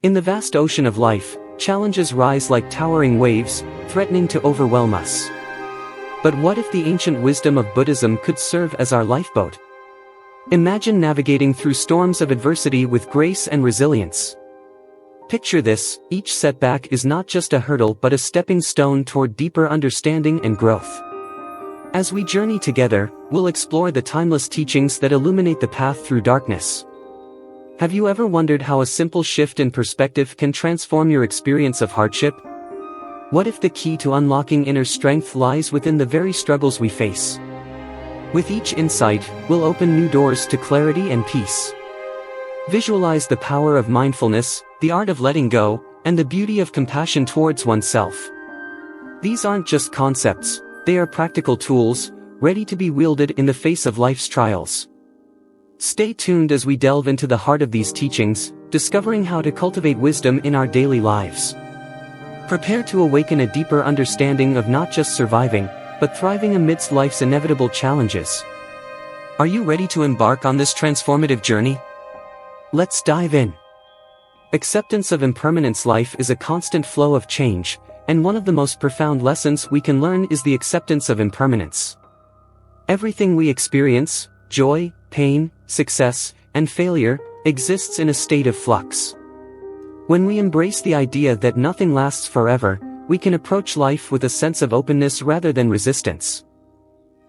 In the vast ocean of life, challenges rise like towering waves, threatening to overwhelm us. But what if the ancient wisdom of Buddhism could serve as our lifeboat? Imagine navigating through storms of adversity with grace and resilience. Picture this: each setback is not just a hurdle but a stepping stone toward deeper understanding and growth. As we journey together, we'll explore the timeless teachings that illuminate the path through darkness. Have you ever wondered how a simple shift in perspective can transform your experience of hardship? What if the key to unlocking inner strength lies within the very struggles we face? With each insight, we'll open new doors to clarity and peace. Visualize the power of mindfulness, the art of letting go, and the beauty of compassion towards oneself. These aren't just concepts, they are practical tools, ready to be wielded in the face of life's trials. Stay tuned as we delve into the heart of these teachings, discovering how to cultivate wisdom in our daily lives. Prepare to awaken a deeper understanding of not just surviving, but thriving amidst life's inevitable challenges. Are you ready to embark on this transformative journey? Let's dive in. Acceptance of impermanence. Life is a constant flow of change, and one of the most profound lessons we can learn is the acceptance of impermanence. Everything we experience, joy, pain, success, and failure, exists in a state of flux. When we embrace the idea that nothing lasts forever, we can approach life with a sense of openness rather than resistance.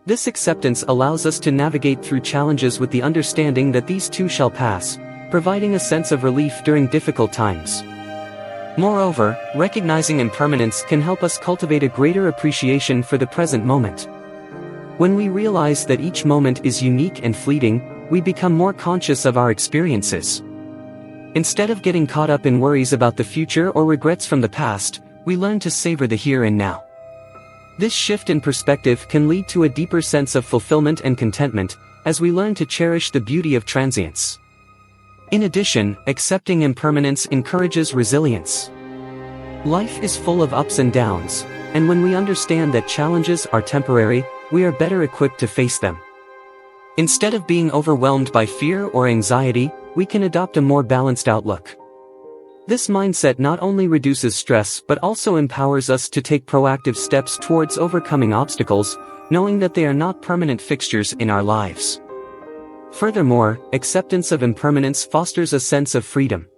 This acceptance allows us to navigate through challenges with the understanding that these too shall pass, providing a sense of relief during difficult times. Moreover, recognizing impermanence can help us cultivate a greater appreciation for the present moment. When we realize that each moment is unique and fleeting, we become more conscious of our experiences. Instead of getting caught up in worries about the future or regrets from the past, we learn to savor the here and now. This shift in perspective can lead to a deeper sense of fulfillment and contentment, as we learn to cherish the beauty of transience. In addition, accepting impermanence encourages resilience. Life is full of ups and downs, and when we understand that challenges are temporary, we are better equipped to face them. Instead of being overwhelmed by fear or anxiety, we can adopt a more balanced outlook. This mindset not only reduces stress but also empowers us to take proactive steps towards overcoming obstacles, knowing that they are not permanent fixtures in our lives. Furthermore, acceptance of impermanence fosters a sense of freedom.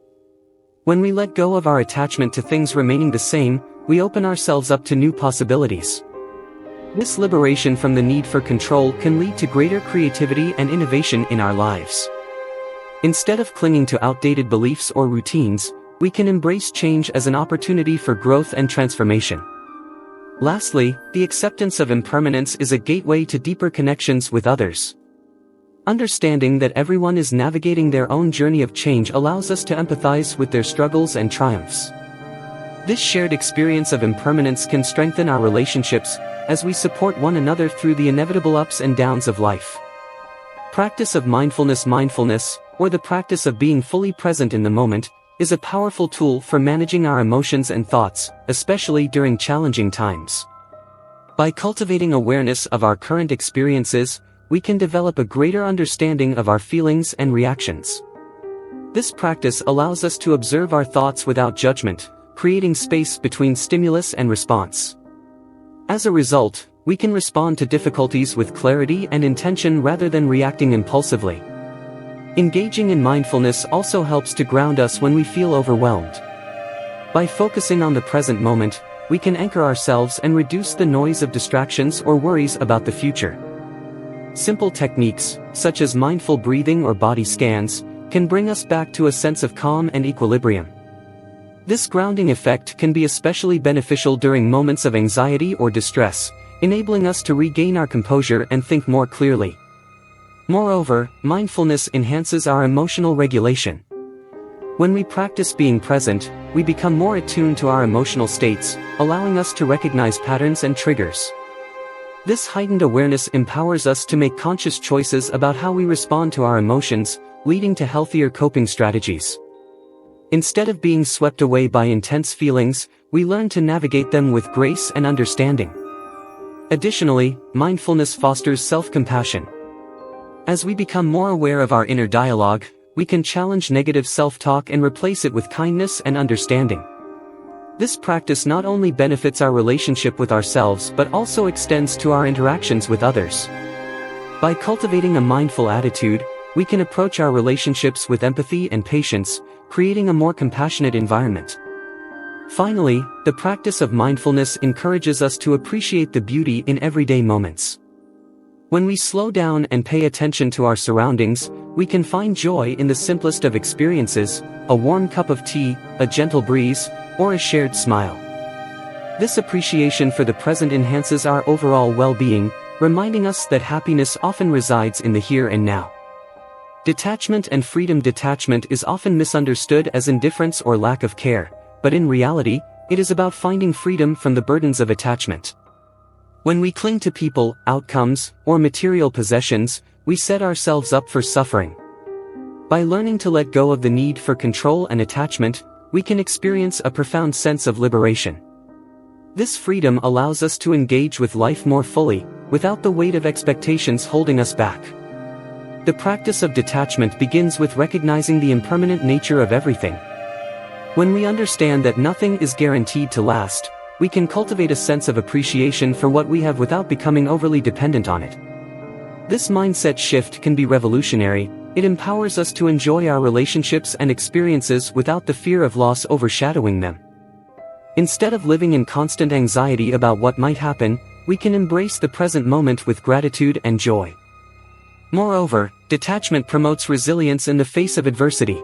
When we let go of our attachment to things remaining the same, we open ourselves up to new possibilities. This liberation from the need for control can lead to greater creativity and innovation in our lives. Instead of clinging to outdated beliefs or routines, we can embrace change as an opportunity for growth and transformation. Lastly, the acceptance of impermanence is a gateway to deeper connections with others. Understanding that everyone is navigating their own journey of change allows us to empathize with their struggles and triumphs. This shared experience of impermanence can strengthen our relationships, as we support one another through the inevitable ups and downs of life. Practice of mindfulness. Mindfulness, or the practice of being fully present in the moment, is a powerful tool for managing our emotions and thoughts, especially during challenging times. By cultivating awareness of our current experiences, we can develop a greater understanding of our feelings and reactions. This practice allows us to observe our thoughts without judgment, creating space between stimulus and response. As a result, we can respond to difficulties with clarity and intention rather than reacting impulsively. Engaging in mindfulness also helps to ground us when we feel overwhelmed. By focusing on the present moment, we can anchor ourselves and reduce the noise of distractions or worries about the future. Simple techniques, such as mindful breathing or body scans, can bring us back to a sense of calm and equilibrium. This grounding effect can be especially beneficial during moments of anxiety or distress, enabling us to regain our composure and think more clearly. Moreover, mindfulness enhances our emotional regulation. When we practice being present, we become more attuned to our emotional states, allowing us to recognize patterns and triggers. This heightened awareness empowers us to make conscious choices about how we respond to our emotions, leading to healthier coping strategies. Instead of being swept away by intense feelings, we learn to navigate them with grace and understanding. Additionally, mindfulness fosters self-compassion. As we become more aware of our inner dialogue, we can challenge negative self-talk and replace it with kindness and understanding. This practice not only benefits our relationship with ourselves but also extends to our interactions with others. By cultivating a mindful attitude, we can approach our relationships with empathy and patience, creating a more compassionate environment. Finally, the practice of mindfulness encourages us to appreciate the beauty in everyday moments. When we slow down and pay attention to our surroundings, we can find joy in the simplest of experiences: a warm cup of tea, a gentle breeze, or a shared smile. This appreciation for the present enhances our overall well-being, reminding us that happiness often resides in the here and now. Detachment and freedom. Detachment is often misunderstood as indifference or lack of care, but in reality, it is about finding freedom from the burdens of attachment. When we cling to people, outcomes, or material possessions, we set ourselves up for suffering. By learning to let go of the need for control and attachment, we can experience a profound sense of liberation. This freedom allows us to engage with life more fully, without the weight of expectations holding us back. The practice of detachment begins with recognizing the impermanent nature of everything. When we understand that nothing is guaranteed to last, we can cultivate a sense of appreciation for what we have without becoming overly dependent on it. This mindset shift can be revolutionary. It empowers us to enjoy our relationships and experiences without the fear of loss overshadowing them. Instead of living in constant anxiety about what might happen, we can embrace the present moment with gratitude and joy. Moreover, detachment promotes resilience in the face of adversity.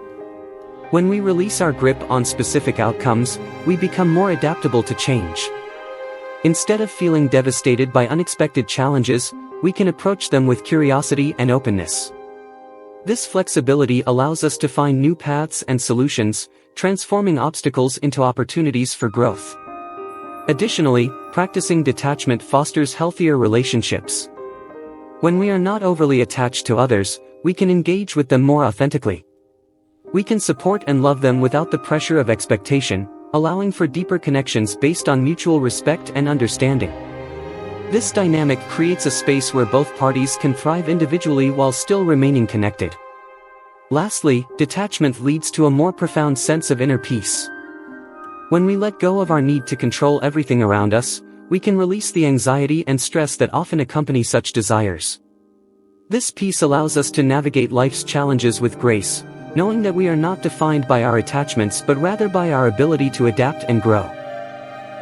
When we release our grip on specific outcomes, we become more adaptable to change. Instead of feeling devastated by unexpected challenges, we can approach them with curiosity and openness. This flexibility allows us to find new paths and solutions, transforming obstacles into opportunities for growth. Additionally, practicing detachment fosters healthier relationships. When we are not overly attached to others, we can engage with them more authentically. We can support and love them without the pressure of expectation, allowing for deeper connections based on mutual respect and understanding. This dynamic creates a space where both parties can thrive individually while still remaining connected. Lastly, detachment leads to a more profound sense of inner peace. When we let go of our need to control everything around us, we can release the anxiety and stress that often accompany such desires. This peace allows us to navigate life's challenges with grace, knowing that we are not defined by our attachments but rather by our ability to adapt and grow.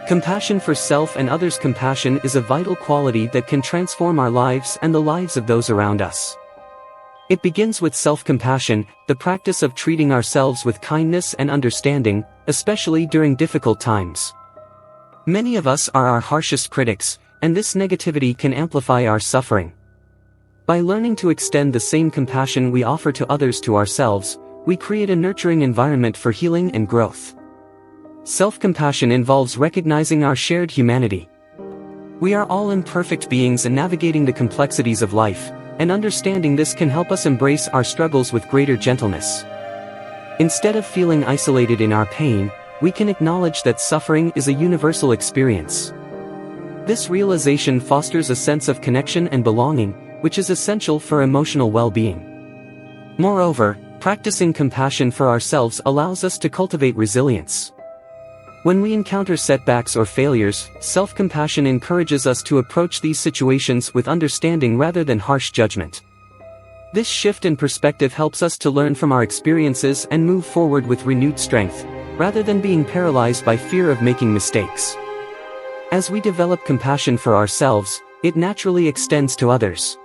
Compassion for self and others. Compassion is a vital quality that can transform our lives and the lives of those around us. It begins with self-compassion, the practice of treating ourselves with kindness and understanding, especially during difficult times. Many of us are our harshest critics, and this negativity can amplify our suffering. By learning to extend the same compassion we offer to others to ourselves, we create a nurturing environment for healing and growth. Self-compassion involves recognizing our shared humanity. We are all imperfect beings and navigating the complexities of life, and understanding this can help us embrace our struggles with greater gentleness. Instead of feeling isolated in our pain, we can acknowledge that suffering is a universal experience. This realization fosters a sense of connection and belonging, which is essential for emotional well-being. Moreover, practicing compassion for ourselves allows us to cultivate resilience. When we encounter setbacks or failures, self-compassion encourages us to approach these situations with understanding rather than harsh judgment. This shift in perspective helps us to learn from our experiences and move forward with renewed strength, rather than being paralyzed by fear of making mistakes. As we develop compassion for ourselves, it naturally extends to others.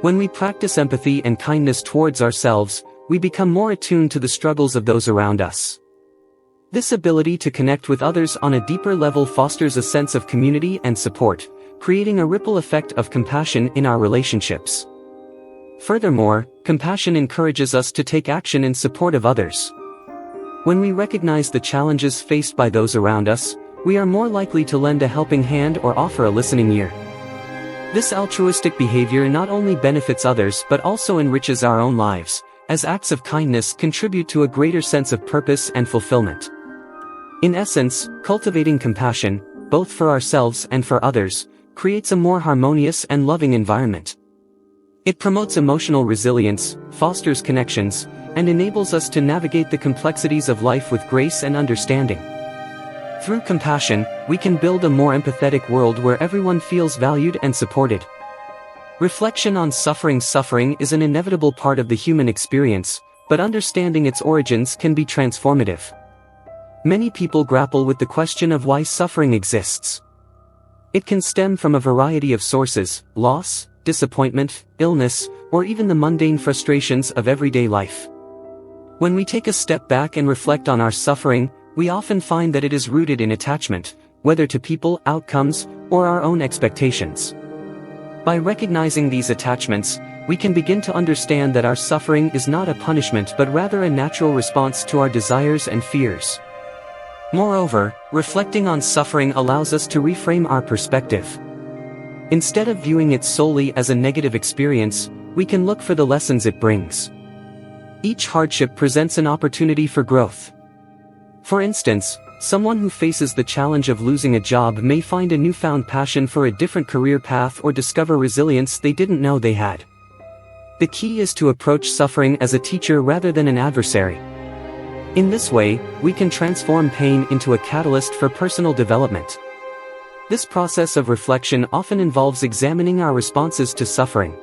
When we practice empathy and kindness towards ourselves, we become more attuned to the struggles of those around us. This ability to connect with others on a deeper level fosters a sense of community and support, creating a ripple effect of compassion in our relationships. Furthermore, compassion encourages us to take action in support of others. When we recognize the challenges faced by those around us, we are more likely to lend a helping hand or offer a listening ear. This altruistic behavior not only benefits others but also enriches our own lives, as acts of kindness contribute to a greater sense of purpose and fulfillment. In essence, cultivating compassion, both for ourselves and for others, creates a more harmonious and loving environment. It promotes emotional resilience, fosters connections, and enables us to navigate the complexities of life with grace and understanding. Through compassion, we can build a more empathetic world where everyone feels valued and supported. Reflection on suffering. Suffering is an inevitable part of the human experience, but understanding its origins can be transformative. Many people grapple with the question of why suffering exists. It can stem from a variety of sources: loss, disappointment, illness, or even the mundane frustrations of everyday life. When we take a step back and reflect on our suffering, we often find that it is rooted in attachment, whether to people, outcomes, or our own expectations. By recognizing these attachments, we can begin to understand that our suffering is not a punishment but rather a natural response to our desires and fears. Moreover, reflecting on suffering allows us to reframe our perspective. Instead of viewing it solely as a negative experience, we can look for the lessons it brings. Each hardship presents an opportunity for growth. For instance, someone who faces the challenge of losing a job may find a newfound passion for a different career path or discover resilience they didn't know they had. The key is to approach suffering as a teacher rather than an adversary. In this way, we can transform pain into a catalyst for personal development. This process of reflection often involves examining our responses to suffering.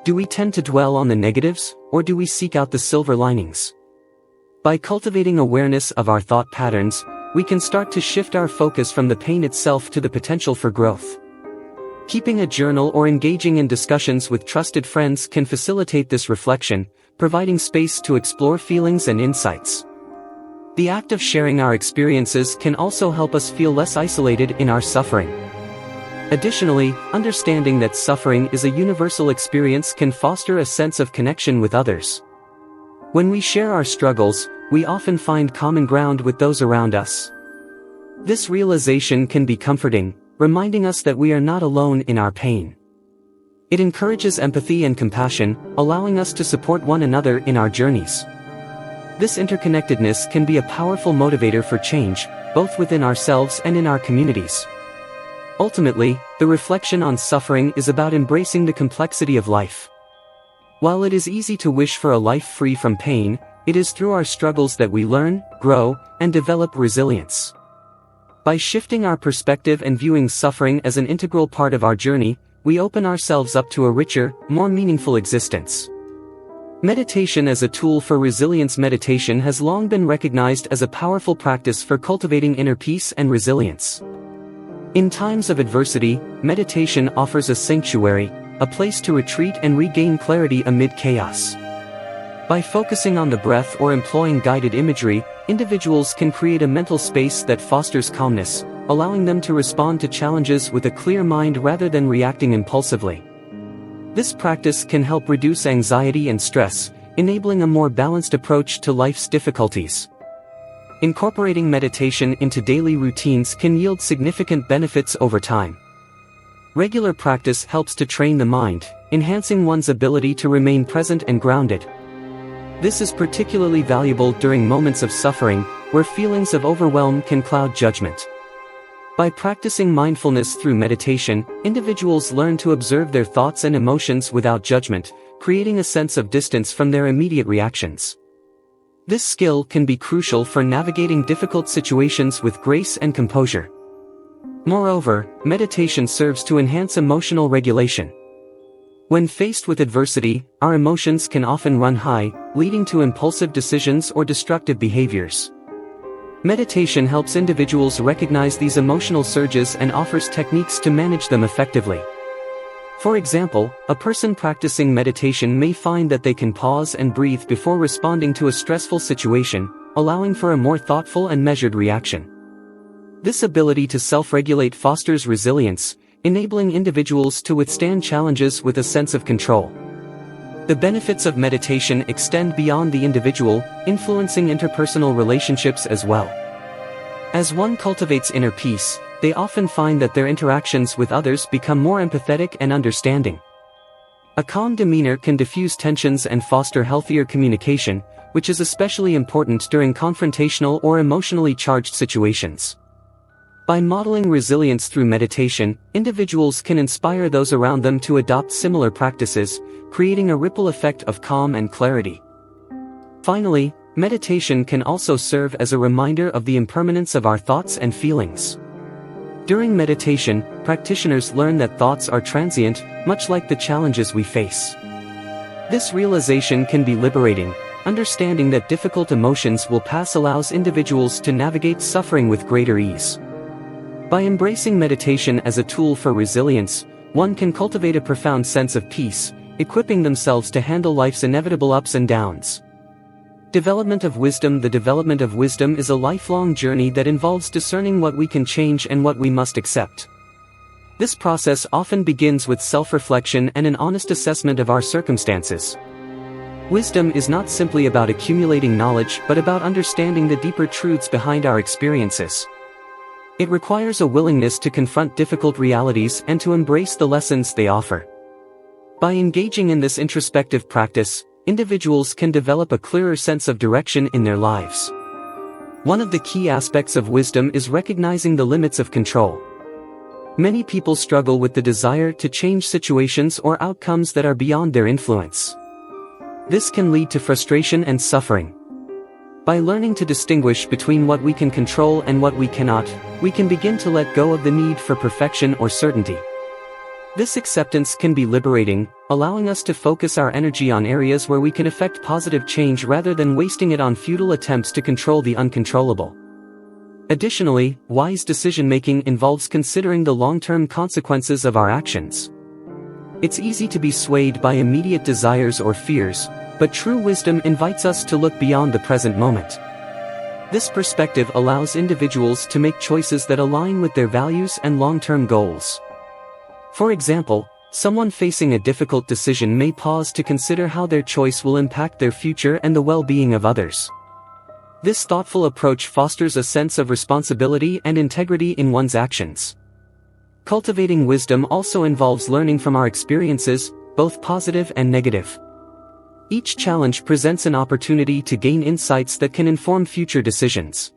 Do we tend to dwell on the negatives, or do we seek out the silver linings? By cultivating awareness of our thought patterns, we can start to shift our focus from the pain itself to the potential for growth. Keeping a journal or engaging in discussions with trusted friends can facilitate this reflection, providing space to explore feelings and insights. The act of sharing our experiences can also help us feel less isolated in our suffering. Additionally, understanding that suffering is a universal experience can foster a sense of connection with others. When we share our struggles, we often find common ground with those around us. This realization can be comforting, reminding us that we are not alone in our pain. It encourages empathy and compassion, allowing us to support one another in our journeys. This interconnectedness can be a powerful motivator for change, both within ourselves and in our communities. Ultimately, the reflection on suffering is about embracing the complexity of life. While it is easy to wish for a life free from pain, it is through our struggles that we learn, grow, and develop resilience. By shifting our perspective and viewing suffering as an integral part of our journey, we open ourselves up to a richer, more meaningful existence. Meditation as a tool for resilience. Meditation has long been recognized as a powerful practice for cultivating inner peace and resilience. In times of adversity, meditation offers a sanctuary, a place to retreat and regain clarity amid chaos. By focusing on the breath or employing guided imagery, individuals can create a mental space that fosters calmness, allowing them to respond to challenges with a clear mind rather than reacting impulsively. This practice can help reduce anxiety and stress, enabling a more balanced approach to life's difficulties. Incorporating meditation into daily routines can yield significant benefits over time. Regular practice helps to train the mind, enhancing one's ability to remain present and grounded. This is particularly valuable during moments of suffering, where feelings of overwhelm can cloud judgment. By practicing mindfulness through meditation, individuals learn to observe their thoughts and emotions without judgment, creating a sense of distance from their immediate reactions. This skill can be crucial for navigating difficult situations with grace and composure. Moreover, meditation serves to enhance emotional regulation. When faced with adversity, our emotions can often run high, leading to impulsive decisions or destructive behaviors. Meditation helps individuals recognize these emotional surges and offers techniques to manage them effectively. For example, a person practicing meditation may find that they can pause and breathe before responding to a stressful situation, allowing for a more thoughtful and measured reaction. This ability to self-regulate fosters resilience, enabling individuals to withstand challenges with a sense of control. The benefits of meditation extend beyond the individual, influencing interpersonal relationships as well. As one cultivates inner peace, they often find that their interactions with others become more empathetic and understanding. A calm demeanor can diffuse tensions and foster healthier communication, which is especially important during confrontational or emotionally charged situations. By modeling resilience through meditation, individuals can inspire those around them to adopt similar practices, creating a ripple effect of calm and clarity. Finally, meditation can also serve as a reminder of the impermanence of our thoughts and feelings. During meditation, practitioners learn that thoughts are transient, much like the challenges we face. This realization can be liberating. Understanding that difficult emotions will pass allows individuals to navigate suffering with greater ease. By embracing meditation as a tool for resilience, one can cultivate a profound sense of peace, equipping themselves to handle life's inevitable ups and downs. Development of wisdom. The development of wisdom is a lifelong journey that involves discerning what we can change and what we must accept. This process often begins with self-reflection and an honest assessment of our circumstances. Wisdom is not simply about accumulating knowledge but about understanding the deeper truths behind our experiences. It requires a willingness to confront difficult realities and to embrace the lessons they offer. By engaging in this introspective practice, individuals can develop a clearer sense of direction in their lives. One of the key aspects of wisdom is recognizing the limits of control. Many people struggle with the desire to change situations or outcomes that are beyond their influence. This can lead to frustration and suffering. By learning to distinguish between what we can control and what we cannot, we can begin to let go of the need for perfection or certainty. This acceptance can be liberating, allowing us to focus our energy on areas where we can effect positive change rather than wasting it on futile attempts to control the uncontrollable. Additionally, wise decision-making involves considering the long-term consequences of our actions. It's easy to be swayed by immediate desires or fears, but true wisdom invites us to look beyond the present moment. This perspective allows individuals to make choices that align with their values and long-term goals. For example, someone facing a difficult decision may pause to consider how their choice will impact their future and the well-being of others. This thoughtful approach fosters a sense of responsibility and integrity in one's actions. Cultivating wisdom also involves learning from our experiences, both positive and negative. Each challenge presents an opportunity to gain insights that can inform future decisions.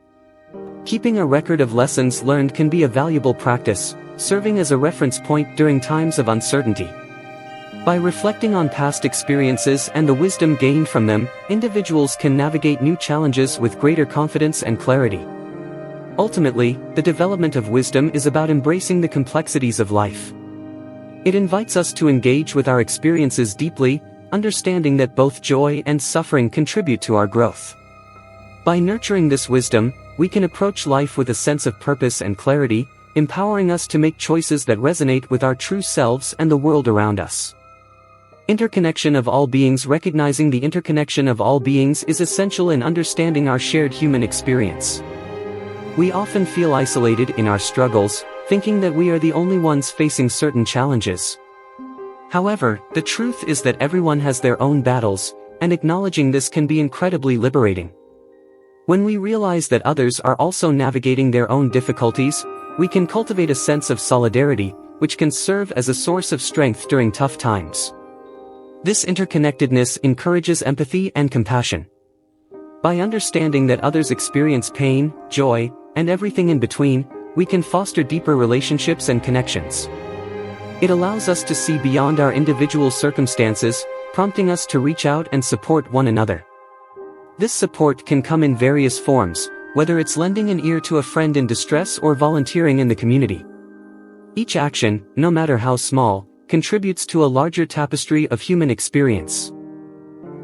Keeping a record of lessons learned can be a valuable practice, serving as a reference point during times of uncertainty. By reflecting on past experiences and the wisdom gained from them, individuals can navigate new challenges with greater confidence and clarity. Ultimately, the development of wisdom is about embracing the complexities of life. It invites us to engage with our experiences deeply, understanding that both joy and suffering contribute to our growth. By nurturing this wisdom, we can approach life with a sense of purpose and clarity, empowering us to make choices that resonate with our true selves and the world around us. Interconnection of all beings. Recognizing the interconnection of all beings is essential in understanding our shared human experience. We often feel isolated in our struggles, thinking that we are the only ones facing certain challenges. However, the truth is that everyone has their own battles, and acknowledging this can be incredibly liberating. When we realize that others are also navigating their own difficulties, we can cultivate a sense of solidarity, which can serve as a source of strength during tough times. This interconnectedness encourages empathy and compassion. By understanding that others experience pain, joy, and everything in between, we can foster deeper relationships and connections. It allows us to see beyond our individual circumstances, prompting us to reach out and support one another. This support can come in various forms, whether it's lending an ear to a friend in distress or volunteering in the community. Each action, no matter how small, contributes to a larger tapestry of human experience.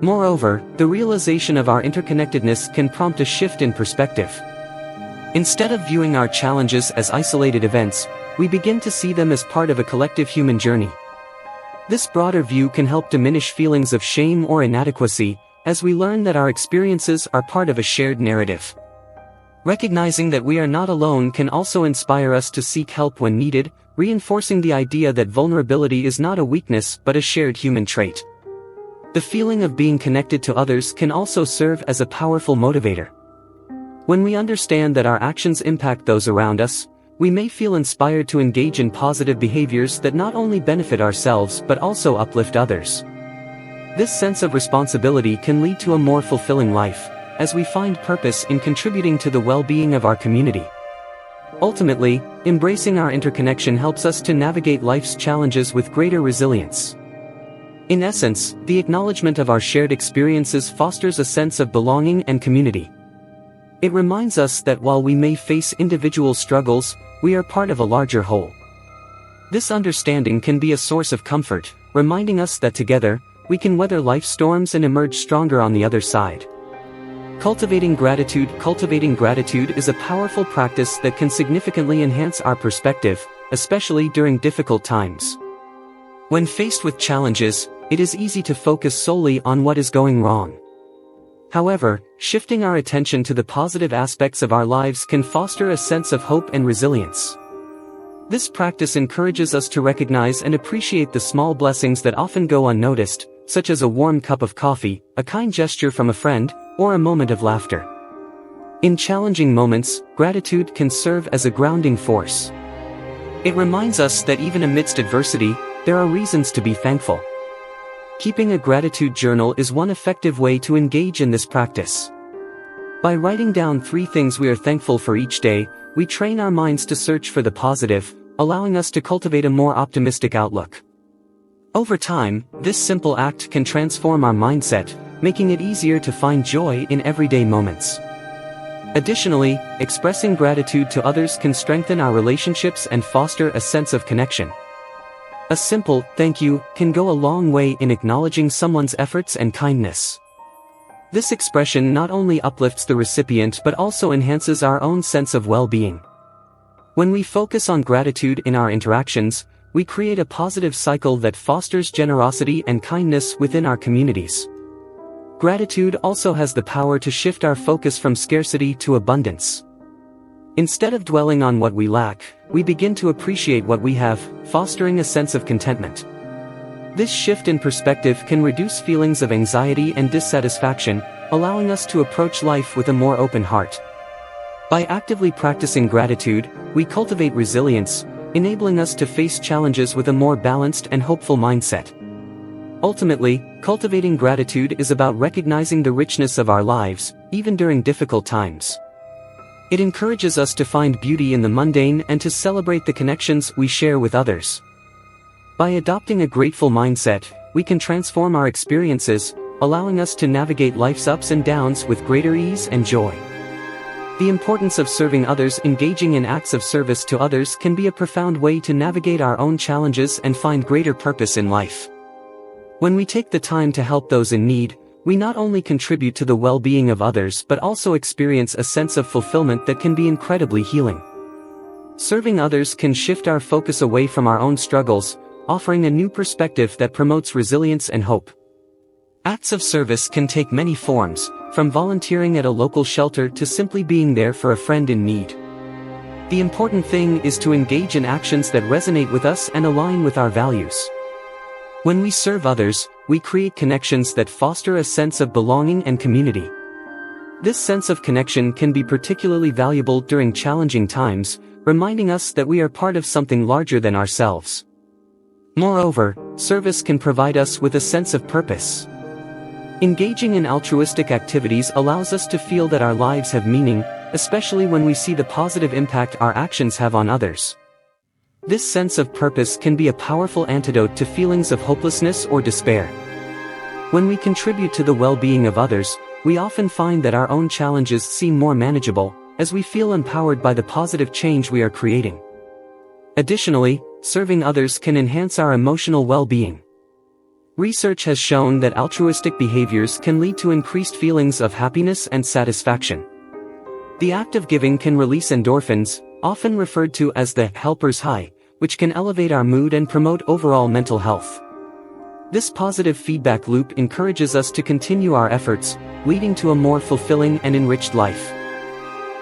Moreover, the realization of our interconnectedness can prompt a shift in perspective. Instead of viewing our challenges as isolated events, we begin to see them as part of a collective human journey. This broader view can help diminish feelings of shame or inadequacy, as we learn that our experiences are part of a shared narrative. Recognizing that we are not alone can also inspire us to seek help when needed, reinforcing the idea that vulnerability is not a weakness but a shared human trait. The feeling of being connected to others can also serve as a powerful motivator. When we understand that our actions impact those around us, we may feel inspired to engage in positive behaviors that not only benefit ourselves but also uplift others. This sense of responsibility can lead to a more fulfilling life, as we find purpose in contributing to the well-being of our community. Ultimately, embracing our interconnection helps us to navigate life's challenges with greater resilience. In essence, the acknowledgement of our shared experiences fosters a sense of belonging and community. It reminds us that while we may face individual struggles, we are part of a larger whole. This understanding can be a source of comfort, reminding us that together, we can weather life's storms and emerge stronger on the other side. Cultivating gratitude is a powerful practice that can significantly enhance our perspective, especially during difficult times. When faced with challenges, it is easy to focus solely on what is going wrong. However, shifting our attention to the positive aspects of our lives can foster a sense of hope and resilience. This practice encourages us to recognize and appreciate the small blessings that often go unnoticed, such as a warm cup of coffee, a kind gesture from a friend, or a moment of laughter. In challenging moments, gratitude can serve as a grounding force. It reminds us that even amidst adversity, there are reasons to be thankful. Keeping a gratitude journal is one effective way to engage in this practice. By writing down 3 things we are thankful for each day, we train our minds to search for the positive, allowing us to cultivate a more optimistic outlook. Over time, this simple act can transform our mindset, making it easier to find joy in everyday moments. Additionally, expressing gratitude to others can strengthen our relationships and foster a sense of connection. A simple "thank you" can go a long way in acknowledging someone's efforts and kindness. This expression not only uplifts the recipient but also enhances our own sense of well-being. When we focus on gratitude in our interactions, we create a positive cycle that fosters generosity and kindness within our communities. Gratitude also has the power to shift our focus from scarcity to abundance. Instead of dwelling on what we lack, we begin to appreciate what we have, fostering a sense of contentment. This shift in perspective can reduce feelings of anxiety and dissatisfaction, allowing us to approach life with a more open heart. By actively practicing gratitude, we cultivate resilience, enabling us to face challenges with a more balanced and hopeful mindset. Ultimately, cultivating gratitude is about recognizing the richness of our lives, even during difficult times. It encourages us to find beauty in the mundane and to celebrate the connections we share with others. By adopting a grateful mindset, we can transform our experiences, allowing us to navigate life's ups and downs with greater ease and joy. The importance of serving others. Engaging in acts of service to others can be a profound way to navigate our own challenges and find greater purpose in life. When we take the time to help those in need, we not only contribute to the well-being of others but also experience a sense of fulfillment that can be incredibly healing. Serving others can shift our focus away from our own struggles, offering a new perspective that promotes resilience and hope. Acts of service can take many forms, from volunteering at a local shelter to simply being there for a friend in need. The important thing is to engage in actions that resonate with us and align with our values. When we serve others, we create connections that foster a sense of belonging and community. This sense of connection can be particularly valuable during challenging times, reminding us that we are part of something larger than ourselves. Moreover, service can provide us with a sense of purpose. Engaging in altruistic activities allows us to feel that our lives have meaning, especially when we see the positive impact our actions have on others. This sense of purpose can be a powerful antidote to feelings of hopelessness or despair. When we contribute to the well-being of others, we often find that our own challenges seem more manageable, as we feel empowered by the positive change we are creating. Additionally, serving others can enhance our emotional well-being. Research has shown that altruistic behaviors can lead to increased feelings of happiness and satisfaction. The act of giving can release endorphins, often referred to as the helper's high, which can elevate our mood and promote overall mental health. This positive feedback loop encourages us to continue our efforts, leading to a more fulfilling and enriched life.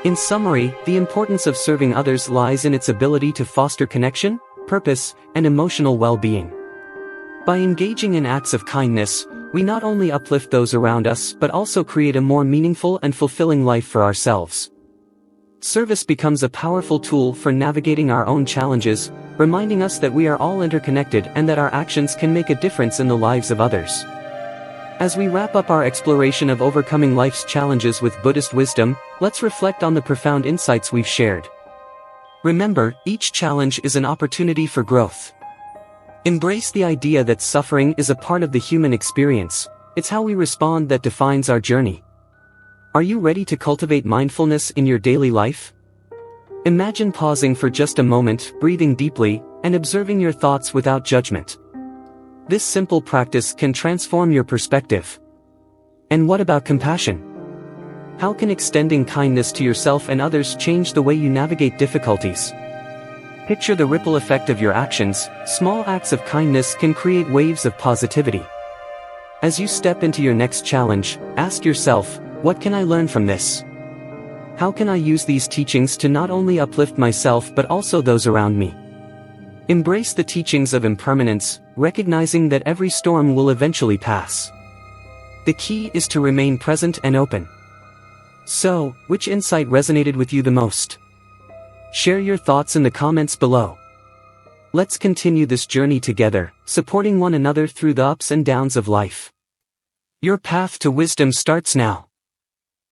In summary, the importance of serving others lies in its ability to foster connection, purpose, and emotional well-being. By engaging in acts of kindness, we not only uplift those around us but also create a more meaningful and fulfilling life for ourselves. Service becomes a powerful tool for navigating our own challenges, reminding us that we are all interconnected and that our actions can make a difference in the lives of others. As we wrap up our exploration of overcoming life's challenges with Buddhist wisdom, let's reflect on the profound insights we've shared. Remember, each challenge is an opportunity for growth. Embrace the idea that suffering is a part of the human experience. It's how we respond that defines our journey. Are you ready to cultivate mindfulness in your daily life? Imagine pausing for just a moment, breathing deeply, and observing your thoughts without judgment. This simple practice can transform your perspective. And what about compassion? How can extending kindness to yourself and others change the way you navigate difficulties? Picture the ripple effect of your actions. Small acts of kindness can create waves of positivity. As you step into your next challenge, ask yourself, what can I learn from this? How can I use these teachings to not only uplift myself but also those around me? Embrace the teachings of impermanence, recognizing that every storm will eventually pass. The key is to remain present and open. So, which insight resonated with you the most? Share your thoughts in the comments below. Let's continue this journey together, supporting one another through the ups and downs of life. Your path to wisdom starts now.